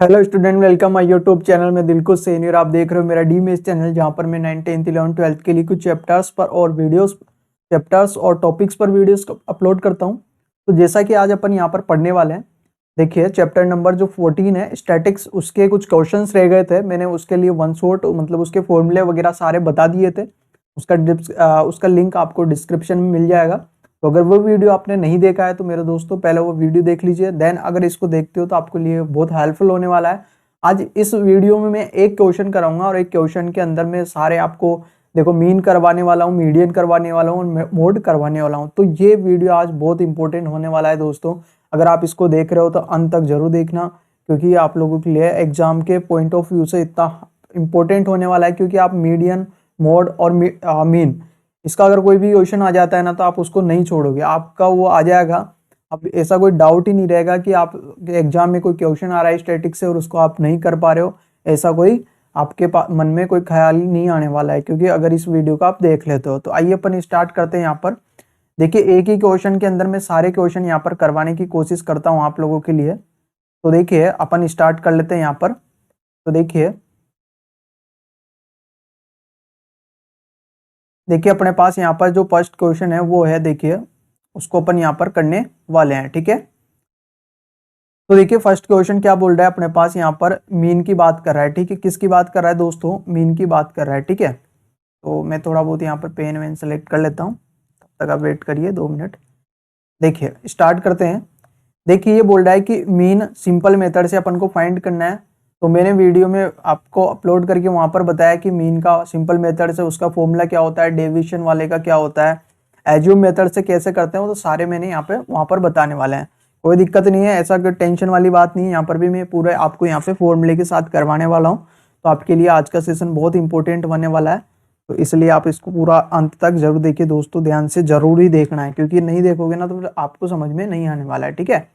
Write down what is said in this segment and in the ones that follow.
Hello student, welcome my YouTube channel में दिलकुश सैनी और आप देख रहे हो मेरा डीमेस चैनल, जहां पर मैं 9th 10th 11th 12th के लिए कुछ चैप्टर्स पर और वीडियोस चैप्टर्स और टॉपिक्स पर वीडियोस अपलोड करता हूं। तो जैसा कि आज अपन यहां पर पढ़ने वाले हैं, देखिए चैप्टर नंबर जो 14 है स्टैटिक्स, उसके कुछ क्वेश्चंस रह गए थे। मैंने उसके लिए वन शॉट मतलब उसके फॉर्मूले वगैरह सारे बता दिए थे। उसका लिंक आपको डिस्क्रिप्शन में मिल जाएगा। तो अगर वो वीडियो आपने नहीं देखा है तो मेरे दोस्तों पहले वो वीडियो देख लीजिए, देन अगर इसको देखते हो तो आपके लिए बहुत हेल्पफुल होने वाला है। आज इस वीडियो में मैं एक क्वेश्चन कराऊंगा और एक क्वेश्चन के अंदर मैं सारे आपको देखो मीन करवाने वाला हूँ, मीडियन करवाने वाला हूँ, मोड करवाने वाला हूँ। तो ये वीडियो आज बहुत इंपॉर्टेंट होने वाला है दोस्तों। अगर आप इसको देख रहे हो तो अंत तक जरूर देखना, क्योंकि आप लोगों के लिए एग्जाम के पॉइंट ऑफ व्यू से इतना इंपॉर्टेंट होने वाला है। क्योंकि आप मीडियन, मोड और मीन, इसका अगर कोई भी क्वेश्चन आ जाता है ना तो आप उसको नहीं छोड़ोगे, आपका वो आ जाएगा। अब ऐसा कोई डाउट ही नहीं रहेगा कि आप एग्जाम में कोई क्वेश्चन आ रहा है स्टैटिक से और उसको आप नहीं कर पा रहे हो, ऐसा कोई आपके मन में कोई ख्याल ही नहीं आने वाला है, क्योंकि अगर इस वीडियो को आप देख लेते हो। तो आइए अपन स्टार्ट करते हैं। यहाँ पर देखिए एक ही क्वेश्चन के अंदर मैं सारे क्वेश्चन यहाँ पर करवाने की कोशिश करता हूँ आप लोगों के लिए। तो देखिए अपन स्टार्ट कर लेते हैं यहाँ पर। तो देखिए अपने पास यहाँ पर जो फर्स्ट क्वेश्चन है वो है, देखिए उसको अपन यहाँ पर करने वाले हैं, ठीक है। तो देखिए फर्स्ट क्वेश्चन क्या बोल रहा है अपने पास, यहाँ पर मीन की बात कर रहा है, ठीक है। किसकी बात कर रहा है दोस्तों? मीन की बात कर रहा है, ठीक है। तो मैं थोड़ा बहुत यहाँ पर पेन वेन सेलेक्ट कर लेता हूँ, तब तक आप वेट करिए 2 मिनट। देखिए स्टार्ट करते हैं। देखिए ये बोल रहा है कि मीन सिंपल मेथड से अपन को फाइंड करना है। तो मैंने वीडियो में आपको अपलोड करके वहां पर बताया कि मीन का सिंपल मेथड से उसका फॉर्मूला क्या होता है, डेविएशन वाले का क्या होता है, एज्यूम मेथड से कैसे करते हैं, वो तो सारे मैंने यहाँ पे वहां पर बताने वाले हैं। कोई दिक्कत नहीं है, ऐसा कोई टेंशन वाली बात नहीं है। यहाँ पर भी मैं पूरे आपको यहाँ पे फॉर्मूले के साथ करवाने वाला हूँ। तो आपके लिए आज का सेशन बहुत इंपॉर्टेंट बनने वाला है, तो इसलिए आप इसको पूरा अंत तक जरूर देखिए दोस्तों, ध्यान से जरूर ही देखना है, क्योंकि नहीं देखोगे ना तो आपको समझ में नहीं आने वाला है, ठीक है।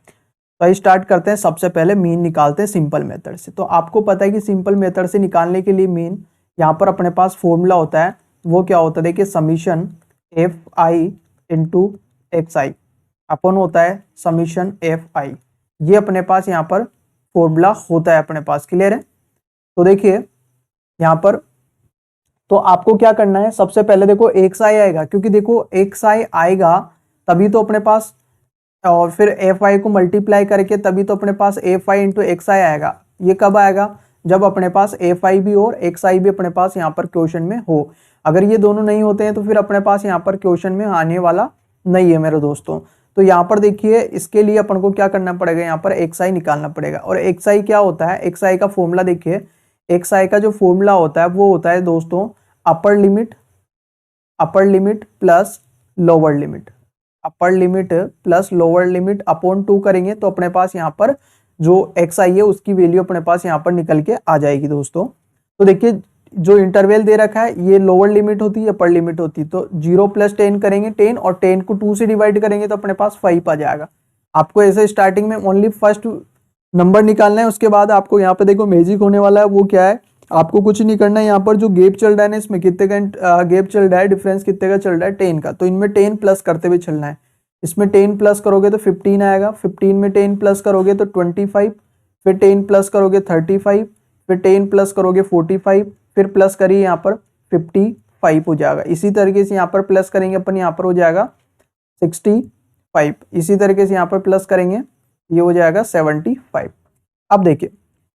तो स्टार्ट करते हैं। सबसे पहले मीन निकालते हैं सिंपल मेथड से। तो आपको पता है कि सिंपल मेथड से निकालने के लिए मीन यहाँ पर अपने पास फॉर्मूला होता है। वो क्या होता है? देखिए summation F I into X I अपन होता है समीशन एफ आई। ये अपने पास यहाँ पर फॉर्मूला होता है अपने पास, क्लियर है। तो देखिए यहाँ पर तो आपको क्या करना है, सबसे पहले देखो एक्स आई आएगा, क्योंकि देखो एक्स आई आएगा तभी तो अपने पास, और फिर एफ आई को मल्टीप्लाई करके तभी तो अपने पास F I into X I आएगा। ये कब आएगा? जब अपने पास एफ आई भी और एक्स आई भी अपने पास यहाँ पर क्वेश्चन में हो। अगर ये दोनों नहीं होते हैं तो फिर अपने पास यहाँ पर क्वेश्चन में आने वाला नहीं है मेरे दोस्तों। तो यहाँ पर देखिए इसके लिए अपन को क्या करना पड़ेगा, यहाँ पर एक्स आई निकालना पड़ेगा। और एक्स आई क्या होता है? एक्स आई का फॉर्मूला देखिए, एक्स आई का जो फॉर्मूला होता है वो होता है दोस्तों upper limit plus lower limit. Upper limit plus lower limit upon 2 करेंगे तो अपने पास यहाँ पर जो एक्स आई है उसकी वैल्यू अपने पास यहाँ पर निकल के आ जाएगी दोस्तों। तो देखिए जो इंटरवल दे रखा है ये लोअर लिमिट होती है, अपर लिमिट होती है। तो 0 + 10 करेंगे 10, और 10 को 2 से डिवाइड करेंगे तो अपने पास 5 आ जाएगा। आपको ऐसे स्टार्टिंग में ओनली फर्स्ट नंबर निकालना है। उसके बाद आपको यहाँ पे देखो मैजिक होने वाला है। वो क्या है? आपको कुछ नहीं करना है। यहाँ पर जो गैप चल रहा है ना, इसमें कितने का गैप चल रहा है, डिफरेंस कितने का चल रहा है? 10 का। तो इनमें 10 प्लस करते हुए चलना है। इसमें 10 प्लस करोगे तो 15 आएगा, 15 में 10 प्लस करोगे तो 25, फिर 10 प्लस करोगे 35, फिर 10 प्लस करोगे 45, फिर प्लस करिए यहाँ पर 55 हो जाएगा। इसी तरीके से यहाँ पर प्लस करेंगे अपन, यहाँ पर हो जाएगा 65। इसी तरीके से यहाँ पर प्लस करेंगे, ये हो जाएगा 75। अब देखिए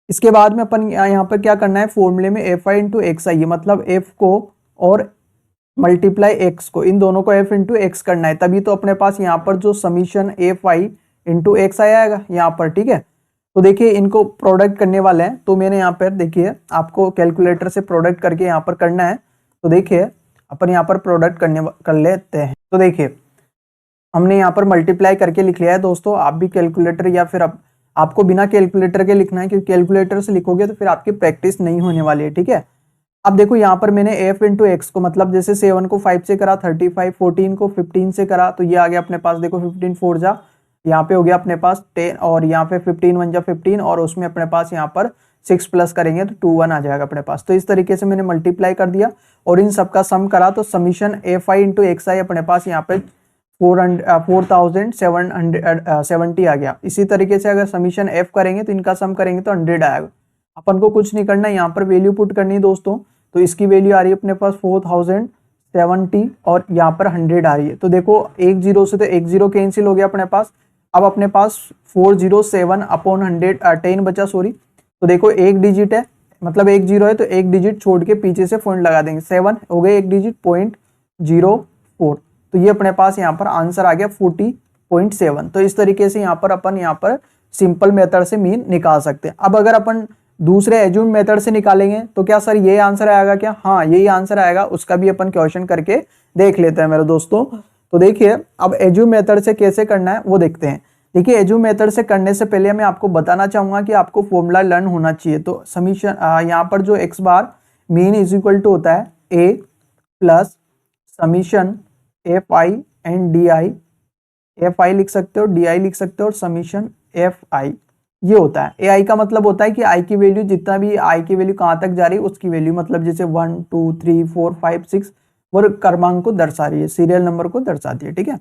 इसके बाद में अपन यहाँ पर क्या करना है, फॉर्मूले में एफ आई इंटू एक्स आई, मतलब एफ को और मल्टीप्लाई एक्स को, इन दोनों को एफ इंटू एक्स करना है, तभी तो अपने पास यहाँ पर जो summation F I into X I आएगा यहाँ पर, ठीक है। तो देखिए इनको प्रोडक्ट करने वाले हैं। तो मैंने यहाँ पर देखिए आपको कैलकुलेटर से प्रोडक्ट करके यहाँ पर करना है। तो देखिए अपन यहाँ पर प्रोडक्ट कर लेते हैं। तो देखिए हमने यहाँ पर मल्टीप्लाई करके लिख लिया है दोस्तों। आप भी कैलकुलेटर या फिर आपको बिना कैलकुलेटर के लिखना है, क्योंकि कैलकुलेटर से लिखोगे तो फिर आपकी प्रैक्टिस नहीं होने वाली है, ठीक है। अब देखो यहाँ पर मैंने f इंटू एक्स को, मतलब जैसे 7 को 5 से करा 35, 14 को 15 से करा तो ये आ गया अपने पास। देखो 15 4 जा, यहाँ पे हो गया अपने पास 10, और यहाँ पे 15 1 जा 15, और उसमें अपने पास यहाँ पर 6 प्लस करेंगे तो 2 1 आ जाएगा अपने पास। तो इस तरीके से मैंने मल्टीप्लाई कर दिया और इन सबका सम करा तो summation F I into X I अपने पास यहाँ पे 4770 आ गया। इसी तरीके से अगर समीशन एफ करेंगे तो इनका सम करेंगे तो 100 आएगा। अपन को कुछ नहीं करना, यहाँ पर वैल्यू पुट करनी है दोस्तों। तो इसकी वैल्यू आ रही है अपने पास 4070 और यहाँ पर 100 आ रही है। तो देखो एक जीरो से तो एक जीरो कैंसिल हो गया अपने पास। अब अपने पास 407/110 बचा, सॉरी। तो देखो एक डिजिट है, मतलब एक जीरो है तो एक डिजिट छोड़ के पीछे से पॉइंट लगा देंगे, 7 हो गए एक डिजिट, 0.04। तो ये अपने पास यहाँ पर आंसर आ गया 40.7। तो इस तरीके से यहाँ पर अपन यहाँ पर सिंपल मेथड से मीन निकाल सकते हैं। अब अगर अपन दूसरे एज्यूम मेथड से निकालेंगे तो क्या सर ये आंसर आएगा क्या? हाँ, यही आंसर आएगा। उसका भी अपन क्वेश्चन करके देख लेते हैं मेरे दोस्तों। तो देखिए अब एज्यूम मेथड से कैसे करना है वो देखते हैं। देखिए एज्यूम मेथड से करने से पहले मैं आपको बताना चाहूंगा कि आपको फॉर्मूला लर्न होना चाहिए। तो समीशन यहाँ पर जो x bar mean is equal to होता है a plus summation F I and D I. F I लिख सकते हो, डी आई लिख सकते हो और समीशन एफ आई ये होता है। ए आई का मतलब होता है कि आई की वैल्यू, जितना भी आई की वैल्यू कहाँ तक जा रही है उसकी वैल्यू, मतलब जैसे 1 2 3 4 5 6 वो क्रमांक को दर्शा रही है, सीरियल नंबर को दर्शाती है। ठीक है,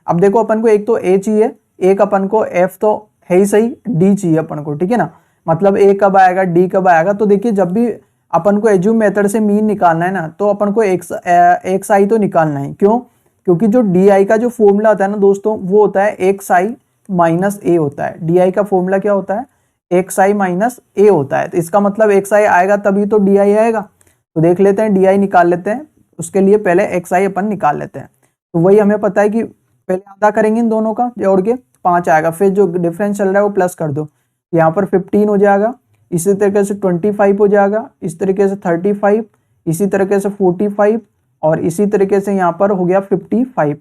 अब देखो अपन को एक तो ए चाहिए, एक अपन को एफ तो है ही सही, डी चाहिए अपन को। ठीक है ना, मतलब ए कब आएगा डी कब आएगा। तो देखिए जब भी अपन को एज्यूम मेथड से मीन निकालना है ना तो अपन को एक्स आई तो निकालना है। क्यों? क्योंकि जो डी आई का जो फॉर्मूला होता है ना दोस्तों वो होता है एक्स आई माइनस ए होता है। डी आई का फॉर्मूला क्या होता है? एक्स आई माइनस ए होता है। तो इसका मतलब एक्स आई आएगा तभी तो डी आई आएगा। तो देख लेते हैं, डी आई निकाल लेते हैं। उसके लिए पहले एक्स आई अपन निकाल लेते हैं। तो वही हमें पता है कि पहले आधा करेंगे इन दोनों का, जोड़ के 5 आएगा, फिर जो डिफरेंस चल रहा है वो प्लस कर दो, यहाँ पर 15 हो जाएगा। इसी तरीके से 25 हो जाएगा, इस तरीके से 35, इसी तरीके से 45 और इसी तरीके से यहाँ पर हो गया 55।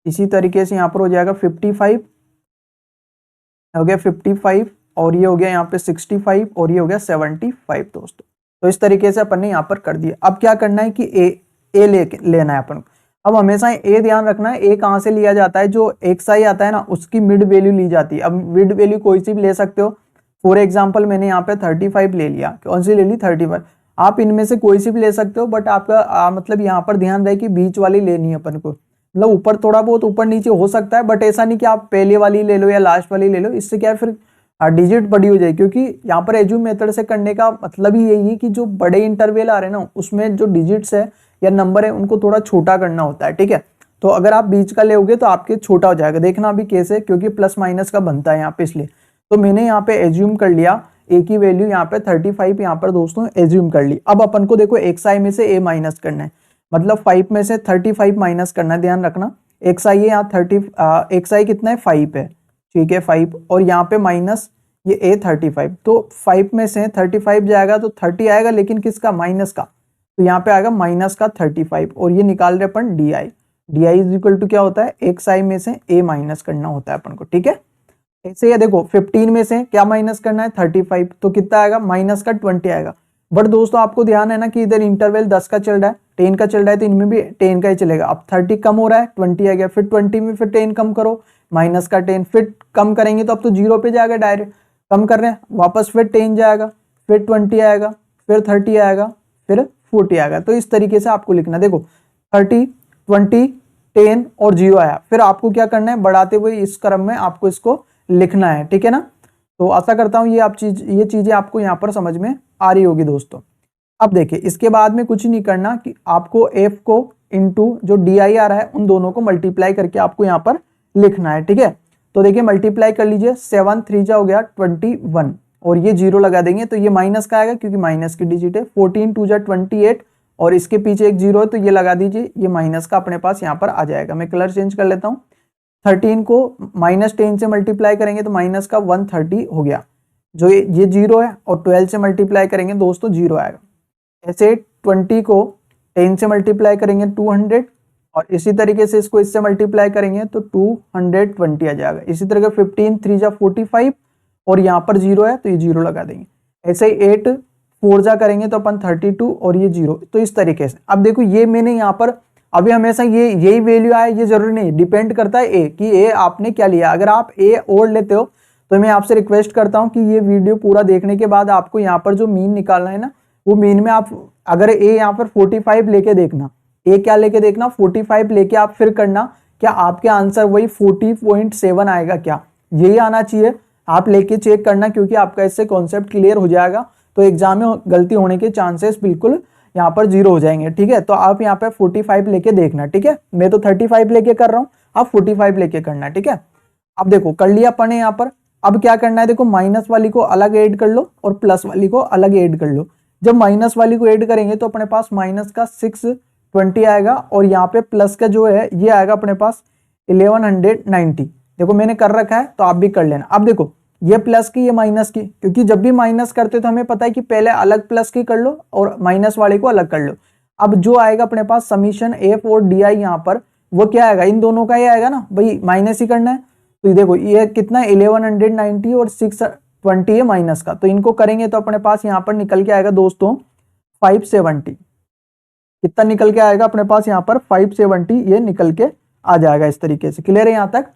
इसी तरीके से यहाँ पर हो जाएगा 55, हो गया 55 और ये हो गया यहाँ पे 65 और ये हो गया 75 दोस्तों। तो इस तरीके से अपन ने यहाँ पर कर दिया। अब क्या करना है कि ए लेना है अपन को। अब हमेशा ए ध्यान रखना है, ए कहाँ से लिया जाता है? जो एक्स आई आता है ना उसकी मिड वैल्यू ली जाती है। अब मिड वैल्यू कोई सी भी ले सकते हो। फॉर एग्जाम्पल मैंने यहाँ पे 35 ले लिया, कौन सी ले ली? 35। आप इनमें से कोई सी भी ले सकते हो, बट आपका मतलब यहाँ पर ध्यान रहे कि बीच वाली लेनी है अपन को। मतलब ऊपर थोड़ा बहुत ऊपर नीचे हो सकता है, बट ऐसा नहीं कि आप पहले वाली ले लो या लास्ट वाली ले लो। इससे क्या है फिर डिजिट बड़ी हो जाएगी। क्योंकि यहाँ पर एज्यूम मेथड से करने का मतलब ही यही है कि जो बड़े इंटरवल आ रहे हैं ना उसमें जो डिजिट्स है या नंबर है उनको थोड़ा छोटा करना होता है। ठीक है, तो अगर आप बीच का लेओगे तो आपके छोटा हो जाएगा। देखना अभी कैसे, क्योंकि प्लस माइनस का बनता है यहाँ पे, इसलिए तो मैंने यहाँ पे एज्यूम कर लिया ए की वैल्यू यहाँ पे 35 यहाँ पर दोस्तों एज्यूम कर ली। अब अपन को देखो एक्स आई में से ए माइनस करना है, मतलब 5 में से 35 माइनस करना है। ध्यान रखना एक्स आई है यहाँ 30, एक्स आई कितना है? 5 है। ठीक है 5 और यहाँ पे माइनस ये ए 35। तो 5 में से 35 जाएगा तो 30 आएगा, लेकिन किसका? माइनस का। तो यहाँ पे आएगा माइनस का 35 और ये निकाल रहे अपन D I. D I is equal to क्या होता है? एक्स आई में से ए माइनस करना होता है अपन को। ठीक है, ऐसे ये देखो 15 में से क्या माइनस करना है? 35। तो कितना आएगा? माइनस का 20 आएगा। बट दोस्तों आपको ध्यान है ना कि इधर इंटरवल 10 का चल रहा है, 10 का चल रहा है, तो इनमें भी 10 का ही चलेगा। अब 30 कम हो रहा है, 20 आ गया, फिर 20 में फिर 10 कम करो, माइनस का 10, फिर कम करेंगे तो अब तो 0 पे जाएगा डायरेक्ट। कम कर रहे हैं वापस, फिर 10 जाएगा, फिर 20 आएगा, फिर 30 आएगा, फिर 40 आएगा। तो इस तरीके से आपको लिखना। देखो 30 20 10 और 0 आया, फिर आपको क्या करना है? बढ़ाते हुए इस क्रम में आपको इसको लिखना है। ठीक है ना, तो आशा करता हूं ये चीजें आपको यहाँ पर समझ में आ रही होगी दोस्तों। अब देखिए इसके बाद में कुछ नहीं करना कि आपको f को इंटू जो डी आई आ रहा है उन दोनों को मल्टीप्लाई करके आपको यहाँ पर लिखना है। ठीक है, तो देखिए मल्टीप्लाई कर लीजिए, 7 3 जा हो गया 21 और ये 0 लगा देंगे तो ये माइनस का आएगा क्योंकि माइनस की डिजिट है। 14 2 जा 28 और इसके पीछे एक 0 है तो ये लगा दीजिए, ये माइनस का अपने पास यहाँ पर आ जाएगा। मैं कलर चेंज कर लेता हूँ। 13 को -10 से मल्टीप्लाई करेंगे तो माइनस का 130 हो गया, जो ये 0 है, और 12 से मल्टीप्लाई करेंगे दोस्तों 0 आएगा। ऐसे 20 को 10 से मल्टीप्लाई करेंगे 200 और इसी तरीके से इसको इससे मल्टीप्लाई करेंगे तो 220 आ जाएगा। इसी तरह 15 3 जा 45 और यहाँ पर 0 है तो ये 0 लगा देंगे। ऐसे ही 8 4 जा करेंगे तो अपन 32 और ये 0। तो इस तरीके से अब देखो ये मैंने यहाँ पर अभी हमेशा यही वैल्यू आए ये जरूरी नहीं, डिपेंड करता है ए कि ए आपने क्या लिया। अगर आप ए और लेते हो तो मैं आपसे रिक्वेस्ट करता हूं कि ये वीडियो पूरा देखने के बाद आपको यहाँ पर जो मीन निकालना है ना वो मीन में आप अगर ए यहाँ पर 45 लेके देखना, ए क्या लेके देखना 45 लेके आप फिर करना क्या आपके आंसर वही 40.7 आएगा क्या, यही आना चाहिए। आप लेके चेक करना, क्योंकि आपका इससे कॉन्सेप्ट क्लियर हो जाएगा, तो एग्जाम में गलती होने के चांसेस बिल्कुल यहाँ पर 0 हो जाएंगे, ठीक है। तो आप यहाँ पे 45 लेके देखना, ठीक है। मैं तो 35 लेके कर रहा हूँ, आप 45 लेके करना, ठीक है। अब देखो कर लिया अपन ने यहाँ पर। अब क्या करना है, देखो माइनस वाली को अलग ऐड कर लो और प्लस वाली को अलग ऐड कर लो। जब माइनस वाली को ऐड करेंगे तो अपने पास माइनस का 620 आएगा, और यहाँ पे प्लस का जो है ये आएगा अपने पास 1190। देखो मैंने कर रखा है, तो आप भी कर लेना। अब देखो ये प्लस की ये माइनस की, क्योंकि जब भी माइनस करते तो हमें पता है कि पहले अलग प्लस की कर लो और माइनस वाले को अलग कर लो। अब जो आएगा अपने पास समीशन एफ और डी आई यहाँ पर, वो क्या आएगा, इन दोनों का ही आएगा ना भाई, माइनस ही करना है। तो ये देखो ये कितना 1190 और 620 है माइनस का, तो इनको करेंगे तो अपने पास यहाँ पर निकल के आएगा दोस्तों 570। कितना निकल के आएगा अपने पास यहाँ पर 570, ये निकल के आ जाएगा इस तरीके से। क्लियर है यहाँ तक।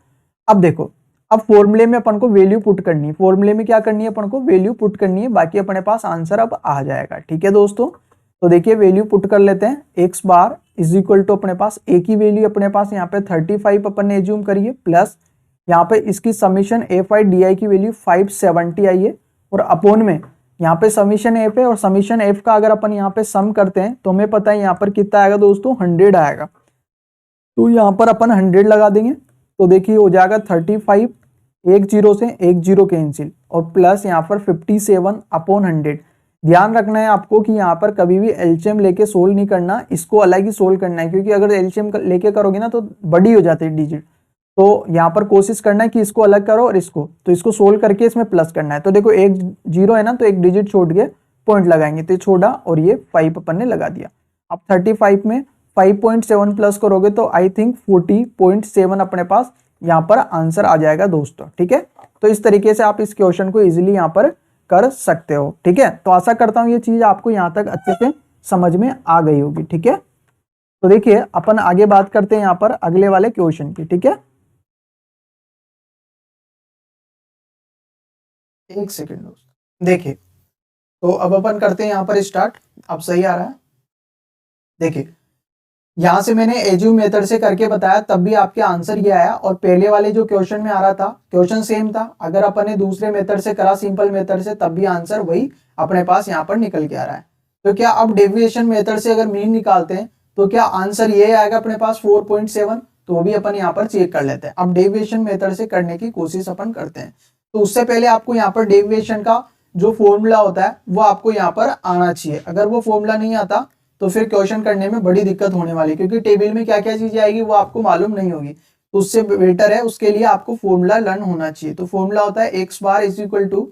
अब देखो अब फॉर्मूले में अपन को वैल्यू पुट करनी है, फॉर्मूले में क्या करनी है, अपन को वैल्यू पुट करनी है, बाकी अपने पास आंसर अब आ जाएगा, ठीक है दोस्तों। तो देखिए वैल्यू पुट कर लेते हैं, X bar is equal to अपने पास एक ही वैल्यू अपने पास यहाँ पे 35 अपन ने एज्यूम करिए, प्लस यहाँ पे इसकी समीशन एफ आई डी आई की वैल्यू 570 आई है, और अपॉन में यहाँ पे समीशन एफ है, और समीशन एफ का अगर अपन यहाँ पे सम करते हैं तो हमें पता है यहाँ पर कितना आएगा दोस्तों, 100 आएगा। तो यहाँ पर अपन 100 लगा देंगे, तो देखिए हो जाएगा 35, एक जीरो से एक जीरो कैंसिल, और प्लस यहाँ पर 57 अपॉन 100। ध्यान रखना है आपको कि यहाँ पर कभी भी एलसीएम लेके सोल्व नहीं करना, इसको अलग ही सोल्व करना है, क्योंकि अगर एलसीएम लेके करोगे ना तो बड़ी हो जाती है डिजिट। तो यहाँ पर कोशिश करना है कि इसको अलग करो और इसको, तो इसको सोल्व करके इसमें प्लस करना है। तो देखो एक जीरो है ना, तो एक डिजिट छोड़ के पॉइंट लगाएंगे, तो छोड़ा और ये 5 अपन ने लगा दिया। अब 35 में 5.7 प्लस करोगे तो आई थिंक 40.7 अपने पास यहाँ पर आंसर आ जाएगा दोस्तों, ठीक है। तो इस तरीके से आप इस क्वेश्चन को इजीली यहाँ पर कर सकते हो, ठीक है। तो आशा करता हूँ ये चीज आपको यहाँ तक अच्छे से समझ में आ गई होगी, ठीक है। तो देखिए अपन आगे बात करते हैं यहाँ पर अगले वाले क्वेश्चन की, ठीक है। एक सेकेंड दोस्तों, देखिए तो अब अपन करते हैं यहाँ पर स्टार्ट। अब सही आ रहा है, देखिए यहां से मैंने एज्यूम मेथड से करके बताया, तब भी आपके आंसर ये आया, और पहले वाले जो क्वेश्चन में आ रहा था क्वेश्चन सेम था, अगर अपन ने दूसरे मेथड से करा सिंपल मेथड से, तब भी आंसर वही अपने पास यहाँ पर निकल के आ रहा है। तो क्या अब डेविएशन मेथड से अगर मीन निकालते हैं तो क्या आंसर ये आएगा अपने पास 4.7, तो वो भी अपन यहाँ पर चेक कर लेते हैं। अब डेविएशन मेथड से करने की कोशिश अपन करते हैं, तो उससे पहले आपको यहाँ पर डेविएशन का जो फॉर्मूला होता है वो आपको यहाँ पर आना चाहिए। अगर वो फॉर्मूला नहीं आता तो फिर क्वेश्चन करने में बड़ी दिक्कत होने वाली, क्योंकि टेबल में क्या क्या चीजें आएगी वो आपको मालूम नहीं होगी। तो उससे बेटर है, उसके लिए आपको फॉर्मूला लर्न होना चाहिए। तो फॉर्मूला होता है X bar is equal to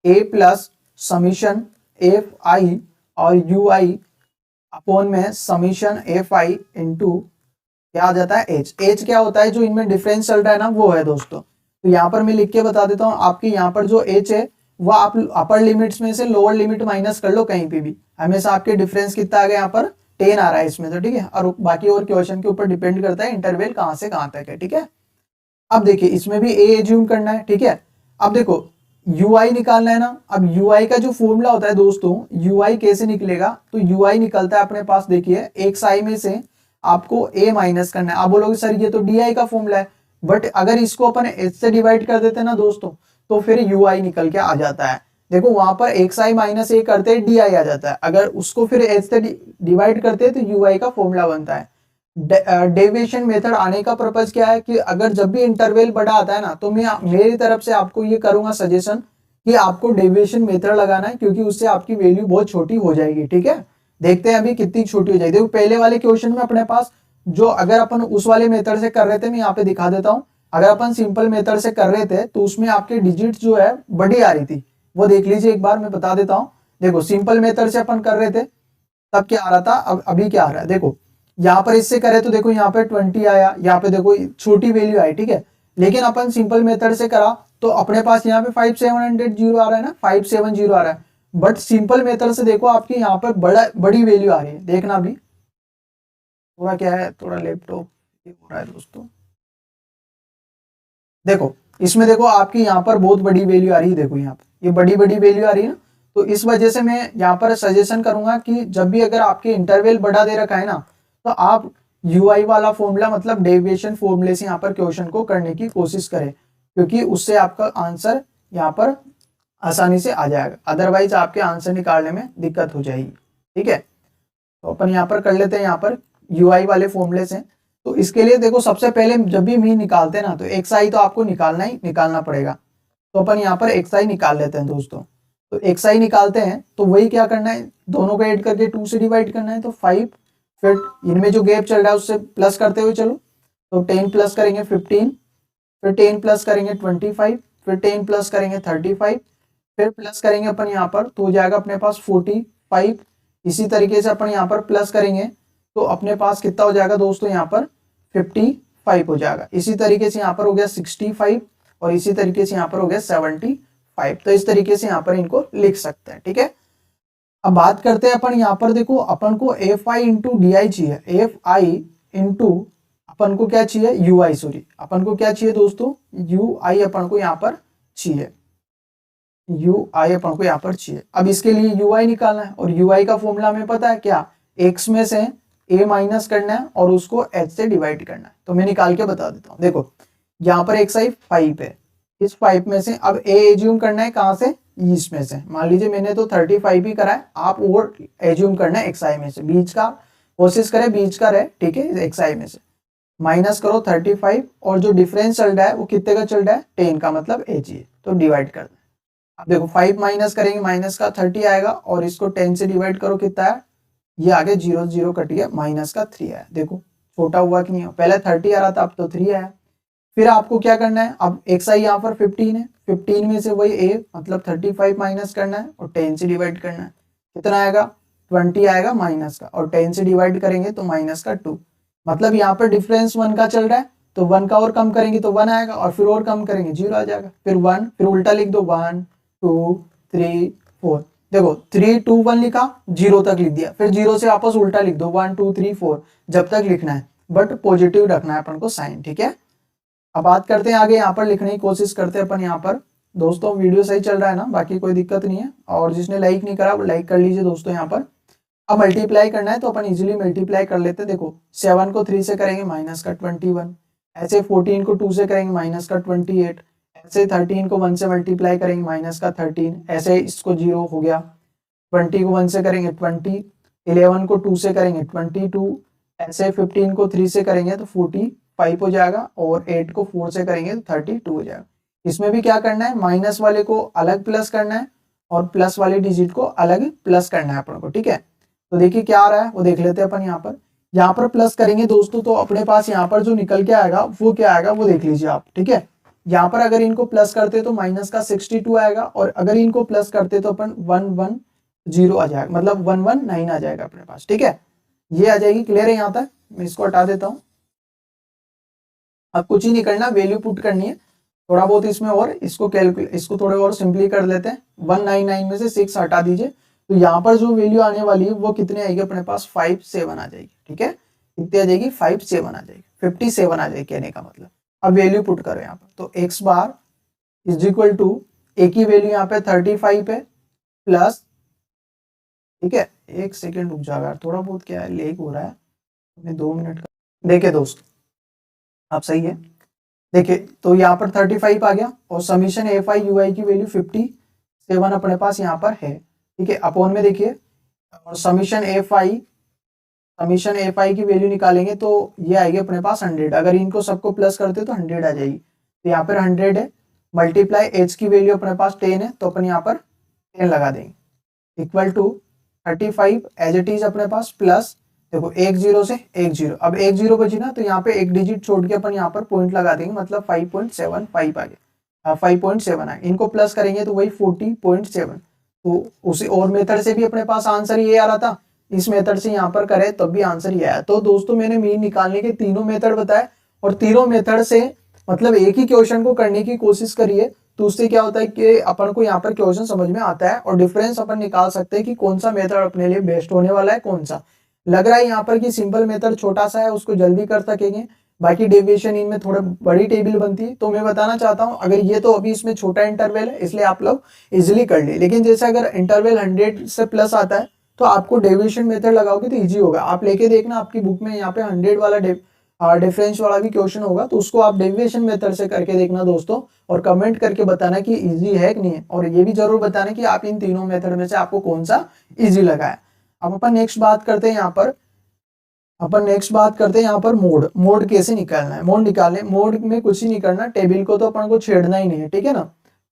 A plus summation F I और यू आई अपॉन में समीशन एफ आई इंटू क्या आ जाता है एच। एच क्या होता है, जो इनमें डिफरेंस चल रहा है ना वो है दोस्तों। तो यहाँ पर मैं लिख के बता देता हूँ, आपके यहाँ पर जो एच है वो आप अपर लिमिट्स में से लोअर लिमिट माइनस कर लो कहीं पे भी, हमेशा आपके डिफरेंस कितना आ गया यहाँ पर 10 आ रहा है इसमें, तो ठीक है। और बाकी और क्वेश्चन के ऊपर डिपेंड करता है इंटरवल कहाँ से कहाँ तक है, ठीक है। अब देखिए इसमें भी ए एज्यूम करना है, ठीक है। अब देखो ui निकालना है ना, अब ui का जो फॉर्मूला होता है दोस्तों, ui कैसे निकलेगा, तो ui निकलता है अपने पास, देखिए एक्स आई में से आपको a माइनस करना है। आप बोलोगे सर ये तो di का फॉर्मूला है, बट अगर इसको अपन h से डिवाइड कर देते हैं ना दोस्तों, तो फिर ui निकल के आ जाता है। देखो वहां पर एक्स आई माइनस ए करते हैं डी आई आ जाता है, अगर उसको फिर एच से डिवाइड करते हैं तो यू आई का फॉर्मूला बनता है। डेविएशन मेथड आने का पर्पज क्या है कि अगर जब भी इंटरवल बड़ा आता है ना, तो मैं मेरी तरफ से आपको ये करूंगा सजेशन कि आपको डेविएशन मेथड लगाना है, क्योंकि उससे आपकी वैल्यू बहुत छोटी हो जाएगी, ठीक है। देखते हैं अभी कितनी छोटी हो जाएगी। देखो पहले वाले क्वेश्चन में अपने पास जो अगर अपन उस वाले मेथड से कर रहे थे, मैं यहाँ पे दिखा देता हूँ, अगर अपन सिंपल मेथड से कर रहे थे तो उसमें आपके डिजिट जो है बड़ी आ रही थी, वो देख लीजिए एक बार, मैं बता देता हूं। देखो सिंपल मेथड से अपन कर रहे थे तब क्या आ रहा था, अब अभी क्या आ रहा है, देखो यहाँ पर इससे करे तो देखो यहाँ पे 20 आया, यहाँ पे देखो छोटी वैल्यू आई, ठीक है। लेकिन अपन सिंपल मेथड से करा तो अपने पास यहाँ पे 5700 आ रहा है ना, 570 आ रहा है। बट सिंपल मेथड से देखो आपकी यहाँ पर बड़ी वैल्यू आ रही है, देखना भी थोड़ा क्या है, थोड़ा लैपटॉप हो रहा है दोस्तों। देखो इसमें देखो आपकी यहाँ पर बहुत बड़ी वैल्यू आ रही है, देखो यहाँ पे ये बड़ी वैल्यू आ रही है ना, तो इस वजह से मैं यहाँ पर सजेशन करूंगा कि जब भी अगर आपके इंटरवल बढ़ा दे रखा है ना, तो आप यूआई वाला फॉर्मूला मतलब डेविएशन फॉर्मूले से यहाँ पर क्वेश्चन को करने की कोशिश करें, क्योंकि उससे आपका आंसर यहाँ पर आसानी से आ जाएगा, अदरवाइज आपके आंसर निकालने में दिक्कत हो जाएगी। ठीक है, तो अपन यहाँ पर कर लेते हैं यहाँ पर यूआई वाले फॉर्मूले से। तो इसके लिए देखो सबसे पहले जब भी मीन निकालते हैं ना तो एक्स आई तो आपको निकालना पड़ेगा। तो अपन यहाँ पर एक्स आई निकाल लेते हैं दोस्तों। तो एक्स आई निकालते हैं तो वही क्या करना है, दोनों को ऐड करके 2 से डिवाइड करना है। तो 5, फिर इनमें जो गैप चल रहा है उससे प्लस करते हुए चलो। तो 10 प्लस करेंगे 15, फिर 10 प्लस करेंगे 25, फिर 10 प्लस करेंगे 35, फिर प्लस करेंगे अपन यहाँ पर तो हो जाएगा अपने पास 45। इसी तरीके से अपन यहाँ पर प्लस करेंगे तो अपने पास कितना हो जाएगा दोस्तों, यहाँ पर 55 हो जाएगा। इसी तरीके से यहाँ पर हो गया 65 और इसी तरीके से यहाँ पर हो गया 75। तो इस तरीके से यहाँ पर इनको लिख सकते हैं। ठीक है, अब बात करते हैं अपन यहाँ पर, देखो अपन को F I into D I चाहिए, एफ आई इंटू अपन को क्या चाहिए, यू आई, सॉरी अपन को क्या चाहिए दोस्तों, यू आई अपन को यहाँ पर चाहिए, यू आई अपन को यहाँ पर चाहिए। अब इसके लिए यू आई निकालना है और यू आई का फॉर्मूला हमें पता है क्या, एक्स में से ए माइनस करना है और उसको एच से डिवाइड करना है। तो मैं निकाल के बता देता हूँ। देखो यहाँ पर एक्स आई 5 है, इस 5 में से अब ए एज्यूम करना है कहाँ से, इसमें से। मान लीजिए मैंने तो 35 ही करा है, आप और एज्यूम करना है एक्स आई में से, बीच का कोशिश करें बीच का रहे। ठीक है, एक्स आई में से माइनस करो 35 और जो डिफरेंस चल रहा है वो कितने का चल रहा है, 10 का, मतलब एच ही है, तो डिवाइड करना है। अब देखो 5 माइनस करेंगे माइनस का 30 आएगा और इसको 10 से डिवाइड करो कितना है, ये आगे 0 0 कट गया, माइनस का 3 आया। देखो छोटा हुआ कि नहीं, पहले 30 आ रहा था अब तो 3 आया। फिर आपको क्या करना है, अब एक्स आई यहाँ पर 15 है, 15 में से वही ए मतलब 35 माइनस करना है और 10 से डिवाइड करना है। कितना आएगा, 20 आएगा माइनस का, और 10 से डिवाइड करेंगे तो माइनस का 2। मतलब यहाँ पर डिफरेंस 1 का चल रहा है तो 1 का और कम करेंगे तो 1 आएगा और फिर और कम करेंगे 0 आ जाएगा, फिर 1, फिर उल्टा लिख दो 1 2 3 4। देखो 3 2 1 लिखा, 0 तक लिख दिया, फिर 0 से वापस उल्टा लिख दो 1 2 3 4 जब तक लिखना है, बट पॉजिटिव रखना है अपन को साइन। ठीक है, अब बात करते हैं आगे, यहाँ पर लिखने की कोशिश करते हैं अपन। यहाँ पर दोस्तों वीडियो सही चल रहा है ना, बाकी कोई दिक्कत नहीं है, और जिसने लाइक नहीं करा वो लाइक कर लीजिए दोस्तों। यहाँ पर अब मल्टीप्लाई करना है तो अपन इजीली मल्टीप्लाई कर लेते हैं। देखो 7 को 3 से करेंगे माइनस का 21, ऐसे 14 को 2 से करेंगे माइनस का 28, ऐसे 13 को 1 से मल्टीप्लाई करेंगे माइनस का 13, ऐसे इसको 0 हो गया। 20 को 1 से करेंगे 20, 11 को 2 से करेंगे 22, ऐसे 15 को 3 से करेंगे तो 45 हो जाएगा, और 8 को 4 से करेंगे तो 32 हो जाएगा। इसमें भी क्या करना है, माइनस वाले को अलग प्लस करना है और प्लस वाले डिजिट को अलग प्लस करना है अपन को। ठीक है, तो देखिए क्या आ रहा है वो देख लेते हैं अपन। यहाँ पर प्लस करेंगे दोस्तों तो अपने पास यहाँ पर जो निकल के आएगा वो क्या आएगा वो देख लीजिए आप। ठीक है, यहाँ पर अगर इनको प्लस करते तो माइनस का 62 आएगा, और अगर इनको प्लस करते तो अपन 110 आ जाएगा, मतलब 119 आ जाएगा अपने पास। ठीक है, ये आ जाएगी। क्लियर है यहाँ तक, मैं इसको हटा देता हूँ। अब कुछ ही नहीं करना, वैल्यू पुट करनी है थोड़ा बहुत इसमें, और इसको थोड़े और सिंपली कर लेते हैं। 199 में से 6 हटा दीजिए तो यहाँ पर जो वैल्यू आने वाली है वो कितने आएगी अपने पास, 57 आ जाएगी। ठीक है, कितनी आ जाएगी, 57 आ जाएगी, 57 आ जाएगी कहने का मतलब। अब वैल्यू पुट करो यहाँ पर, तो x bar is equal to, एक ही वैल्यू यहाँ पे 35 है प्लस, ठीक है एक सेकेंड रुक जाएगा, थोड़ा बहुत क्या है लेग हो रहा है, 2 मिनट का। देखिए दोस्तों आप सही है, देखिए तो यहाँ पर 35 आ गया और समीशन एफ आई यू आई की वैल्यू 57 अपने पास यहाँ पर है। ठीक है, अपॉन में देखिए, और समीशन एफ आई की वैल्यू निकालेंगे तो ये आएगी अपने पास 100। अगर इनको सबको प्लस करते तो 100 आ जाएगी, तो यहाँ पर 100 है, मल्टीप्लाई एच की वैल्यू अपने पास 10 है तो अपन यहाँ पर 10 लगा देंगे, equal to 35 as it is अपने पास प्लस, देखो 1 0 से 1 0, अब 1 0 बची ना तो यहाँ पे एक डिजिट छोड़ के अपन यहाँ पर पॉइंट लगा देंगे, मतलब 5.75 आ गया, 5.7 आ, इनको प्लस करेंगे तो वही 40.7। तो उसी और मेथड से भी अपने पास आंसर ये आ रहा था, इस मेथड से यहाँ पर करे तब भी आंसर ये आया। तो दोस्तों मैंने मीन निकालने के तीनों मेथड बताए, और तीनों मेथड से मतलब एक ही क्वेश्चन को करने की कोशिश करिए, तो उससे क्या होता है कि अपन को यहाँ पर क्वेश्चन समझ में आता है और डिफरेंस अपन निकाल सकते हैं कि कौन सा मेथड अपने लिए बेस्ट होने वाला है, कौन सा। लग रहा है यहाँ पर कि सिंपल मेथड छोटा सा है, उसको जल्दी कर सकेंगे, बाकी डेविएशन इनमें थोड़ा बड़ी टेबल बनती है। तो मैं बताना चाहता हूँ, अगर ये तो अभी इसमें छोटा इंटरवल है इसलिए आप लोग इजिली कर ले, लेकिन जैसे अगर इंटरवल 100 से प्लस आता है तो आपको डेविएशन मेथड लगाओगे तो इजी होगा। आप लेके देखना आपकी बुक में यहाँ पे 100 वाला डिफरेंस वाला भी क्वेश्चन होगा, तो उसको आप डेविएशन मेथड से करके देखना दोस्तों, और कमेंट करके बताना कि इजी है कि नहीं है, और ये भी जरूर बताना कि आप इन तीनों मेथड में से आपको कौन सा इजी लगा है। अब अपन नेक्स्ट बात करते हैं यहाँ पर मोड कैसे निकालना है। मोड में कुछ ही नहीं करना, टेबल को तो अपन को छेड़ना ही नहीं है, ठीक है ना,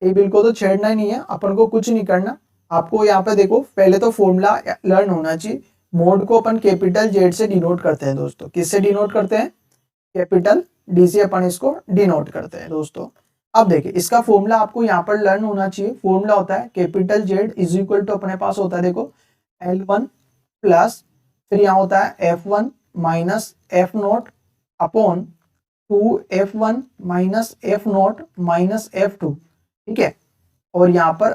टेबल को तो छेड़ना ही नहीं है, अपन को कुछ नहीं करना। आपको यहाँ पे देखो पहले तो फॉर्मूला लर्न होना चाहिए। मोड को अपन कैपिटल जेड से डिनोट करते हैं दोस्तों। किससे डिनोट करते हैं? कैपिटल डी से अपन इसको डिनोट करते हैं दोस्तों। अब देखिए इसका फॉर्मूला आपको यहाँ पर लर्न होना चाहिए। फॉर्मूला होता है capital Z is equal to अपने पास होता है देखो L1 प्लस फिर यहाँ होता है F1 minus F naught upon 2F1 minus F note minus F2, ठीक है, और यहाँ पर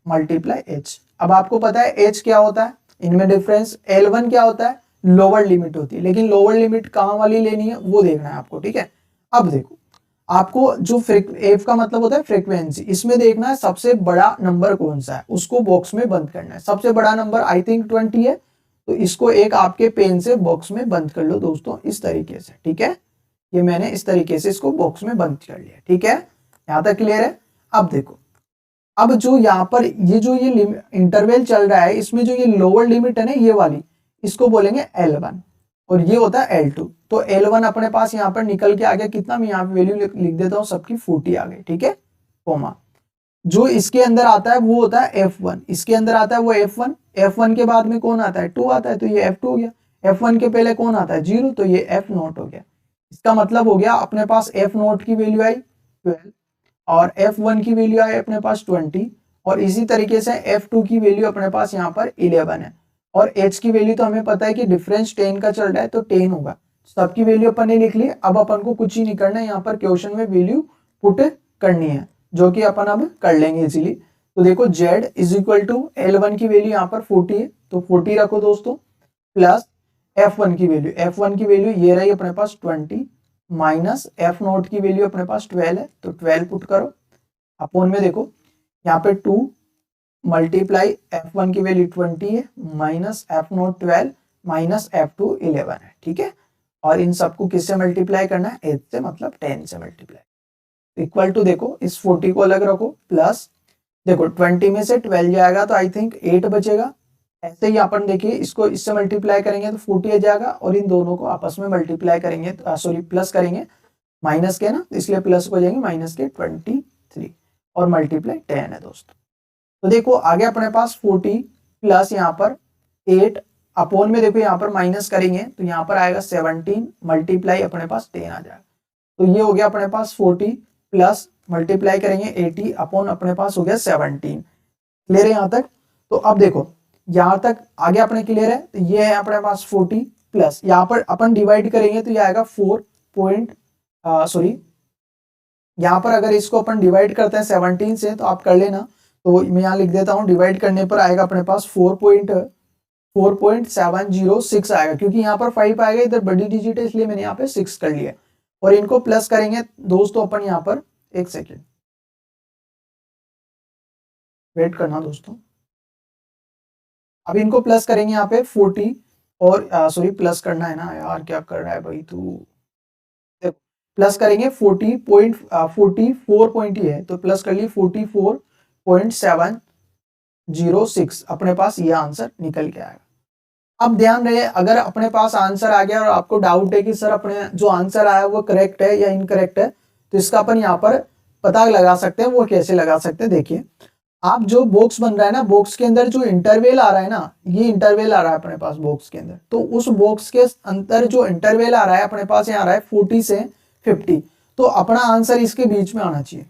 मल्टीप्लाई H। अब आपको पता है H क्या होता है, इनमें डिफरेंस। L1 क्या होता है? लोअर लिमिट होती है, लेकिन लोअर लिमिट कहाँ वाली लेनी है वो देखना है आपको, ठीक है। अब देखो आपको जो F का मतलब होता है फ्रीक्वेंसी, इसमें देखना है सबसे बड़ा नंबर कौन सा है, उसको बॉक्स में बंद करना है। सबसे बड़ा नंबर आई थिंक 20 है, तो इसको एक आपके पेन से बॉक्स में बंद कर लो दोस्तों, इस तरीके से, ठीक है। ये मैंने इस तरीके से इसको बॉक्स में बंद कर लिया, ठीक है, यहाँ तक क्लियर है। अब देखो अब जो यहाँ पर ये जो ये इंटरवल चल रहा है, इसमें जो ये लोअर लिमिट है ना ये वाली, इसको बोलेंगे L1 और ये होता है L2। तो L1 अपने पास यहाँ पर निकल के आ गया कितना, मैं यहाँ पे वैल्यू लिख देता हूँ सबकी 40 आ गई, ठीक है, कोमा। जो इसके अंदर आता है वो होता है F1, इसके अंदर आता है वो F1, F1 के बाद में कौन आता है? 2 आता है, तो ये F2 हो गया। F1 के पहले कौन आता है? 0, तो ये F नोट हो गया। इसका मतलब हो गया अपने पास F नोट की वैल्यू आई 12 और F1 की वैल्यू आई अपने पास 20, और इसी तरीके से F2 की वैल्यू अपने पास यहाँ पर 11 है, और H की वैल्यू तो हमें पता है कि डिफरेंस 10 का चल रहा है तो 10 होगा। सबकी वैल्यू अपन ने लिख ली। अब अपन को कुछ ही नहीं करना है, यहाँ पर क्वेश्चन में वैल्यू पुट करनी है, जो कि अपन अब कर लेंगे इजीली। तो देखो Z is equal to L1 की वैल्यू यहाँ पर 40 है, तो 40 रखो दोस्तों, प्लस F1 की वैल्यू ये रही अपने पास 20, माइनस F नोट की वैल्यू अपने पास 12 है, तो 12 पुट करो, अपोन में देखो यहाँ पे 2 मल्टीप्लाई F1 की वैल्यू 20 है, minus F note 12 minus F2 11 है, ठीक है। और इन सबको किससे मल्टीप्लाई करना है? 8 से, मतलब 10 से मल्टीप्लाई, इक्वल टू देखो इस 40 को अलग रखो, प्लस देखो 20 में से 12 जाएगा तो आई थिंक 8 बचेगा। ऐसे ही अपन देखिए इसको इससे मल्टीप्लाई करेंगे तो 40 आ जाएगा, और इन दोनों को आपस में मल्टीप्लाई करेंगे, सॉरी प्लस करेंगे, माइनस के ना, इसलिए प्लस हो जाएंगे माइनस के 23 और मल्टीप्लाई 10 है दोस्तों। तो देखो आगे अपने पास 40 प्लस यहाँ पर 8 अपोन में देखो यहाँ पर माइनस करेंगे तो यहाँ पर आएगा 17 मल्टीप्लाई अपने पास 10 आ जाएगा। तो ये हो गया अपने पास 40 प्लस मल्टीप्लाई करेंगे 80 अपोन अपने पास हो गया 17। क्लियर है यहाँ तक? तो अब देखो यहाँ तक आगे अपने क्लियर है। तो ये है अपने पास 40 प्लस यहाँ पर अपन डिवाइड करेंगे तो ये आएगा 4 यहाँ पर अगर इसको अपन डिवाइड करते हैं 17 से तो आप कर लेना, तो मैं यहाँ लिख देता हूँ, डिवाइड करने पर आएगा अपने पास 4.706 आएगा, क्योंकि यहाँ पर 5 आएगा, इधर बड़ी डिजिट है इसलिए मैंने यहाँ पे 6 कर लिया। और इनको प्लस करेंगे दोस्तों अपन यहाँ पर, एक सेकेंड वेट करना दोस्तों। अब इनको प्लस करेंगे यहाँ पे 40 और सॉरी प्लस करना है ना यार, क्या कर रहा है भाई तू, देखो प्लस करेंगे 44 पॉइंट ही है तो प्लस कर लिए 44.706 अपने पास ये आंसर निकल के आएगा। अब ध्यान रहे अगर अपने पास आंसर आ गया और आपको डाउट है कि सर अपने जो आंसर आया वो करेक्ट है या इनकरेक्ट है, तो इसका अपन यहाँ पर पता लगा सकते हैं। वो कैसे लगा सकते हैं, देखिए आप जो बॉक्स बन रहा है ना, बॉक्स के अंदर जो इंटरवल आ रहा है ना, ये इंटरवल आ रहा है अपने पास बॉक्स के अंदर, तो उस बॉक्स के अंदर जो इंटरवल आ रहा है अपने पास यहाँ आ रहा है 40 से 50, तो अपना आंसर इसके बीच में आना चाहिए।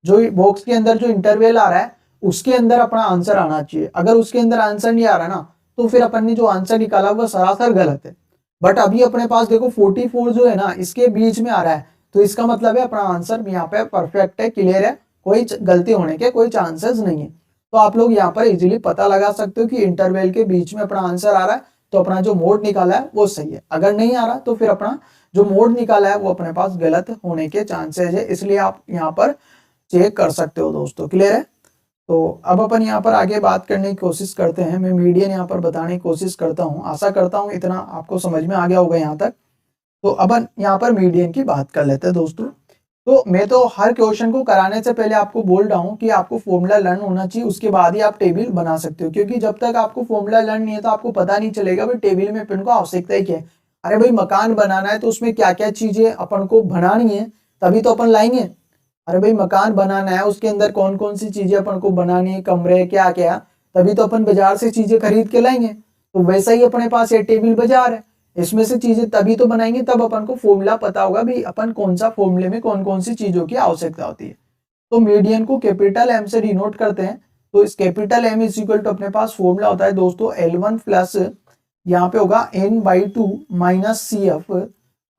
जो बॉक्स के अंदर जो इंटरवल आ रहा है उसके अंदर अपना आंसर आना चाहिए। अगर उसके अंदर आंसर नहीं आ रहा ना, तो फिर अपन ने जो आंसर निकाला वो सरासर गलत है। बट अभी अपने पास देखो 44 जो है ना इसके बीच में आ रहा है, तो इसका मतलब है अपना आंसर यहाँ पे परफेक्ट है, क्लियर है, कोई गलती होने के कोई चांसेस नहीं है। तो आप लोग यहाँ पर इजीली पता लगा सकते हो कि इंटरवल के बीच में अपना आंसर आ रहा है, तो अपना जो मोड निकाला है वो सही है। अगर नहीं आ रहा तो फिर अपना जो मोड निकाला है वो अपने पास गलत होने के चांसेस है, इसलिए आप यहाँ पर चेक कर सकते हो दोस्तों। क्लियर है? तो अब अपन यहाँ पर आगे बात करने की कोशिश करते हैं। मैं मीडियन यहाँ पर बताने की कोशिश करता हूँ, आशा करता हूँ इतना आपको समझ में आ गया होगा यहाँ तक। तो अपन यहाँ पर मीडियन की बात कर लेते हैं दोस्तों। तो मैं तो हर क्वेश्चन को कराने से पहले आपको बोल रहा हूँ कि आपको फॉर्मूला लर्न होना चाहिए, उसके बाद ही आप टेबल बना सकते हो, क्योंकि जब तक आपको फॉर्मूला लर्न नहीं है तो आपको पता नहीं चलेगा भाई टेबल में अपन को आवश्यकता ही क्या है। अरे भाई मकान बनाना है तो उसमें क्या क्या चीजें अपन को बनानी है तभी तो अपन लाएंगे। अरे भाई मकान बनाना है उसके अंदर कौन कौन सी चीजें अपन को बनानी है, कमरे क्या क्या, तभी तो अपन बाजार से चीजें खरीद के लाएंगे। तो वैसा ही अपने पास ये टेबल बाजार है, इसमें से चीजें तभी तो बनाएंगे तब अपन को फॉर्मूला पता होगा भी अपन कौन सा फॉर्मूले में कौन कौन सी चीजों की आवश्यकता होती है। तो मीडियन को कैपिटल एम से डिनोट करते हैं। तो इस capital M is equal to अपने पास फॉर्मूला होता है दोस्तों L1 प्लस यहाँ पे होगा n/2 माइनस CF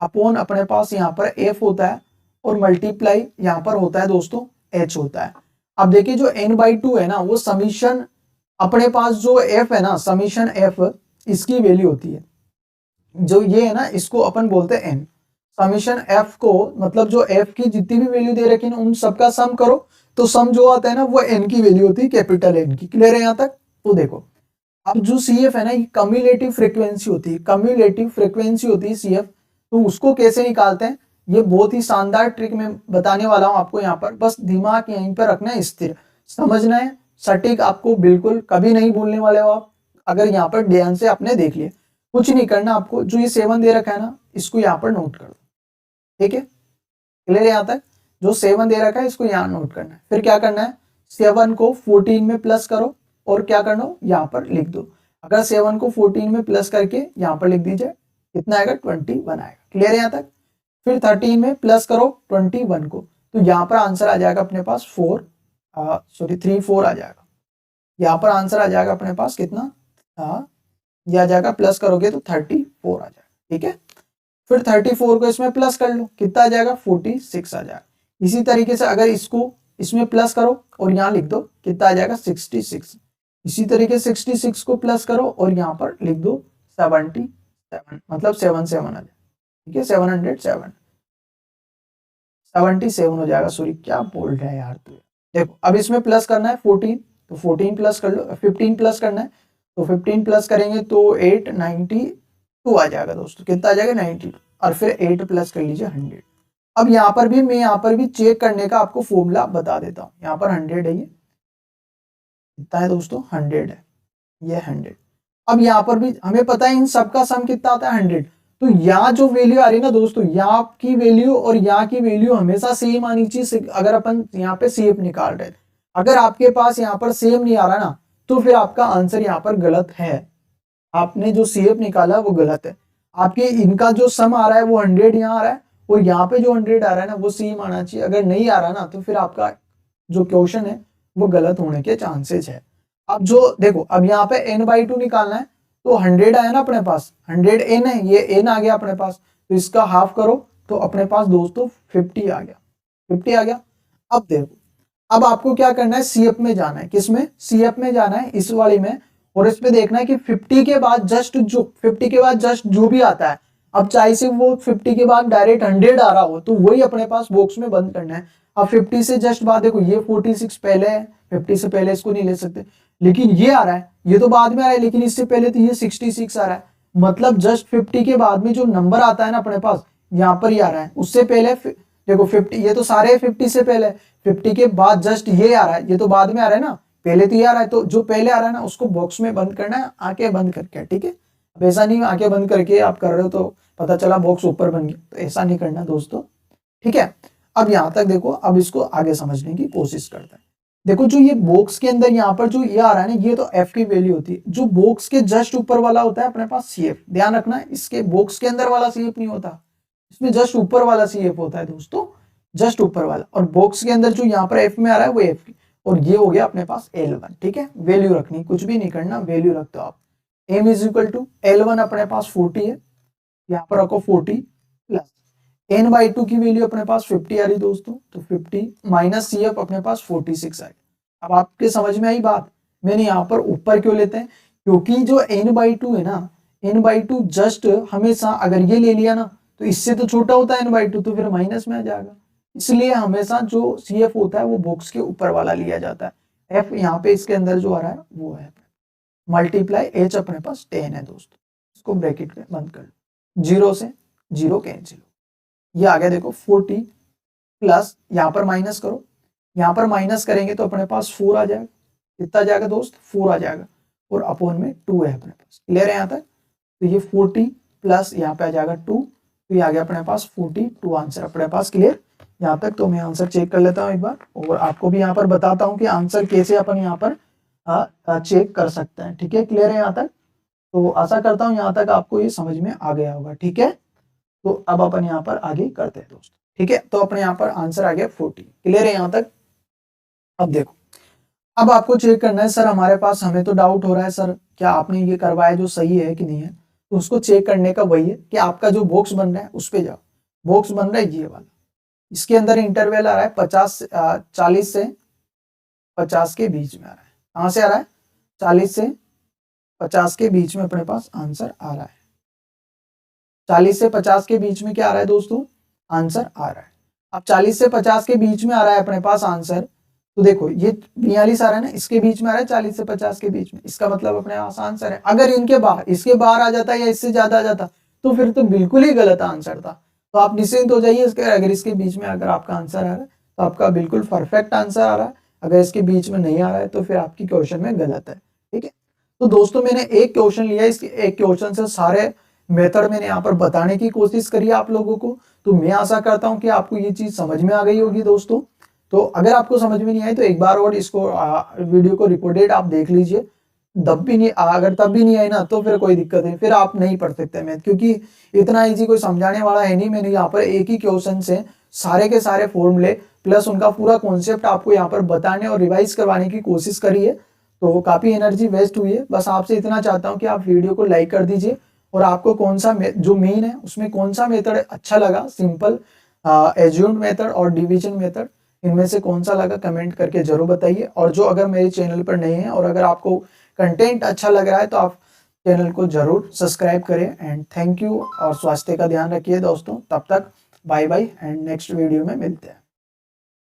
अपॉन अपने पास यहाँ पर F होता है और मल्टीप्लाई यहाँ पर होता है दोस्तों H होता है। अब देखिए जो n/2 है ना वो समीशन अपने पास जो F है ना समीशन F इसकी वैल्यू होती है। जो ये है ना इसको अपन बोलते हैं n। समीशन F को मतलब जो F की जितनी भी वैल्यू दे रखी है ना उन सबका सम करो तो सम जो आता है ना वो n की वैल्यू होती है, कैपिटल N की। क्लियर है यहाँ तक? तो देखो अब जो CF है ना ये कम्युलेटिव फ्रीक्वेंसी होती है, कम्युलेटिव फ्रीक्वेंसी होती है CF। तो उसको कैसे निकालते हैं ये बहुत ही शानदार ट्रिक में बताने वाला हूं आपको यहाँ पर, बस दिमाग यहीं पर रखना है, स्थिर समझना है, सटीक आपको बिल्कुल कभी नहीं भूलने वाले हो आप अगर यहाँ पर ध्यान से आपने देख लिया। कुछ नहीं करना आपको, जो ये 7 दे रखा है ना इसको यहाँ पर नोट कर दो, ठीक है? क्लियर है यहाँ तक? जो 7 दे रखा है इसको यहाँ नोट करना है। फिर क्या करना है 7 को 14 में प्लस करो और क्या करना हो यहाँ पर लिख दो। अगर 7 को 14 में प्लस करके यहाँ पर लिख दीजिए कितना आएगा 21 आएगा। क्लियर है यहाँ तक? फिर 13 में प्लस करो 21 को तो यहाँ पर आंसर आ जाएगा अपने पास 34 आ जाएगा। यहाँ पर आंसर आ जाएगा अपने पास कितना ये आ जाएगा, प्लस करोगे तो 34 आ जाएगा, ठीक है? फिर 34 को इसमें प्लस कर लो कितना आ जाएगा 46 आ जाएगा। इसी तरीके से अगर इसको इसमें प्लस करो और यहाँ लिख दो कितना आ जाएगा 66। इसी तरीके 66 को प्लस करो और यहाँ पर लिख दो 77 मतलब 77 आ जाएगा, ठीक है? 77 हो जाएगा। सॉरी क्या बोल रहा है यार तू। देखो अब इसमें प्लस करना है 14 तो 14 प्लस कर लो, 15 प्लस करना है तो 15 प्लस करेंगे तो 892 आ जाएगा दोस्तों। कितना आ जाएगा 92 और फिर 8 प्लस कर लीजिए 100। अब यहाँ पर भी मैं यहाँ पर भी चेक करने का आपको फॉर्मूला बता देता हूँ। यहाँ पर 100 है, ये कितना है दोस्तों 100 है, ये 100। अब यहाँ पर भी हमें पता है इन सबका सम कितना आता है 100। तो यहाँ जो वैल्यू आ रही है ना दोस्तों यहाँ की वैल्यू और यहाँ की वैल्यू हमेशा सेम आनी चाहिए। अगर अपन यहाँ पे CF निकाल रहे, अगर आपके पास यहाँ पर सेम नहीं आ रहा ना तो फिर आपका आंसर यहाँ पर गलत है। आपने जो CF निकाला वो गलत है। आपके इनका जो सम आ रहा है वो 100 यहाँ आ रहा है और यहाँ पे जो 100 आ रहा है ना वो सेम आना चाहिए। अगर नहीं आ रहा ना तो फिर आपका जो क्वेश्चन है वो गलत होने के चांसेस है। अब जो देखो अब यहाँ पे n/2 निकालना है तो 100 आया ना अपने पास, 100 n है, ये n आ गया अपने पास तो इसका हाफ करो तो अपने पास दोस्तों 50 आ गया, 50 आ गया। अब देखो अब आपको क्या करना है CF में जाना है, किसमें CF में जाना है इस वाली में, और इस पे देखना है कि 50 के बाद जस्ट जो भी आता है, अब चाहे से वो 50 के बाद डायरेक्ट 100 आ रहा हो तो वही अपने पास बॉक्स में बंद करना है। अब 50 से जस्ट बाद देखो ये 46 पहले है, 50 से पहले इसको नहीं ले सकते, लेकिन ये आ रहा है, ये तो बाद में आ रहा है लेकिन इससे पहले तो ये 66 आ रहा है। मतलब जस्ट 50 के बाद में जो नंबर आता है ना अपने पास यहाँ पर ही आ रहा है, उससे पहले देखो 50 ये तो सारे 50 से पहले, 50 के बाद जस्ट ये आ रहा है, ये तो बाद में आ रहा है ना, पहले तो ये आ रहा है। तो जो पहले आ रहा है ना उसको बॉक्स में बंद करना है आंखें बंद करके, ठीक है? अब ऐसा नहीं आंखें बंद करके आप कर रहे हो तो पता चला बॉक्स ऊपर बन गया, तो ऐसा नहीं करना दोस्तों, ठीक है? अब यहाँ तक देखो, अब इसको आगे समझने की कोशिश करते हैं। देखो जो ये बॉक्स के अंदर यहाँ पर जो ये आ रहा है ना ये तो F की वैल्यू होती है। जो बॉक्स के जस्ट ऊपर वाला होता है अपने पास CF, ध्यान रखना है, इसके बॉक्स के अंदर वाला CF नहीं होता, इसमें जस्ट ऊपर वाला CF होता है दोस्तों, जस्ट ऊपर वाला। और बॉक्स के अंदर जो यहाँ पर F में आ रहा है वो F की, और ये हो गया अपने पास L1, ठीक है? वैल्यू रखनी, कुछ भी नहीं करना, वैल्यू रखते हो आप। M is equal to L1 अपने पास 40 है, यहाँ पर रखो 40 प्लस n/2 की वैल्यू अपने पास 50 आ रही दोस्तों, तो 50 माइनस CF अपने पास 46 आ रही। अब आपके समझ में आई बात? मैंने यहाँ पर ऊपर क्यों लेते हैं, क्योंकि जो n/2 है ना, n/2 जस्ट हमेशा अगर ये ले लिया ना तो इससे तो छोटा होता है n/2 तो फिर माइनस में आ जाएगा, इसलिए हमेशा जो CF होता है वो बॉक्स के ऊपर वाला लिया जाता है। एफ यहाँ पे इसके अंदर जो आ रहा है वो है मल्टीप्लाई एच अपने पास 10 है दोस्तों, इसको ब्रैकेट में बंद कर लो, 0 से 0 कैंसिल हो, ये आ गया देखो 40 प्लस यहाँ पर माइनस करो, यहाँ पर माइनस करेंगे तो अपने पास 4 आ जाएगा, कितना जाएगा दोस्त 4 आ जाएगा और अपॉन में 2 है अपने पास, क्लियर है यहाँ तक। तो ये 40 प्लस यहाँ पे आ जाएगा 2, तो ये आ गया अपने पास 42 आंसर अपने पास, क्लियर यहाँ तक। तो मैं आंसर चेक कर लेता हूँ एक बार और आपको भी यहाँ पर बताता हूँ कि आंसर कैसे अपन यहाँ पर चेक कर सकते हैं, ठीक है, क्लियर है यहाँ तक। तो आशा करता हूँ यहाँ तक आपको ये समझ में आ गया होगा, ठीक है। तो अब अपन यहाँ पर आगे करते हैं दोस्तों, ठीक है। तो अपने यहाँ पर आंसर आ गया 40, क्लियर है यहाँ तक। अब देखो, अब आपको चेक करना है सर हमारे पास, हमें तो डाउट हो रहा है सर क्या आपने ये करवाया जो सही है कि नहीं है, तो उसको चेक करने का वही है कि आपका जो बॉक्स बन रहा है उस पे जाओ, बॉक्स बन रहा है ये वाला, इसके अंदर इंटरवल आ रहा है 40 से 50 के बीच में आ रहा है, कहां से आ रहा है 40 से 50 के बीच में अपने पास आंसर आ रहा है, 40 से 50 के बीच में क्या आ रहा है दोस्तों आंसर आ रहा है। अब 40 से 50 के बीच में आ रहा है अपने पास आंसर, तो देखो ये 42 आ रहा है ना, इसके बीच में आ रहा है 40 से 50 के बीच में, इसका मतलब अपने पास आंसर है। अगर इनके बाहर इसके बाहर आ जाता या इससे ज्यादा आ जाता तो फिर तो बिल्कुल ही गलत आंसर था। तो आप निश्चिंत हो जाइए, इसके अगर इसके बीच में अगर आपका आंसर आ रहा है तो आपका बिल्कुल परफेक्ट आंसर आ रहा है, अगर इसके बीच में नहीं आ रहा है तो फिर आपकी क्वेश्चन में गलत है, ठीक है। तो दोस्तों मैंने एक क्वेश्चन लिया, इस एक क्वेश्चन से सारे मेथड मैंने यहाँ पर बताने की कोशिश करी है आप लोगों को। तो मैं आशा करता हूँ कि आपको ये चीज समझ में आ गई होगी दोस्तों। तो अगर आपको समझ में नहीं आई तो एक बार और इसको वीडियो को रिकॉर्डेड आप देख लीजिए, तब भी नहीं, अगर तब भी नहीं आई ना तो फिर कोई दिक्कत नहीं, फिर आप नहीं पढ़ सकते मैथ, क्योंकि इतना इजी कोई समझाने वाला है नहीं। मैंने यहाँ पर एक ही क्वेश्चन से सारे के सारे फॉर्मूले प्लस उनका पूरा कॉन्सेप्ट आपको यहाँ पर बताने और रिवाइज करवाने की कोशिश करी है, तो काफी एनर्जी वेस्ट हुई है। बस आपसे इतना चाहता हूँ कि आप वीडियो को लाइक कर दीजिए और आपको कौन सा जो मेन है उसमें कौन सा मेथड अच्छा लगा, सिंपल, एज्यूम्ड मेथड और डिवीजन मेथड, इनमें से कौन सा लगा कमेंट करके जरूर बताइए। और जो अगर मेरे चैनल पर नए हैं और अगर आपको कंटेंट अच्छा लग रहा है तो आप चैनल को जरूर सब्सक्राइब करें। एंड थैंक यू और स्वास्थ्य का ध्यान रखिए दोस्तों। तब तक bye bye and next video में मिलते हैं।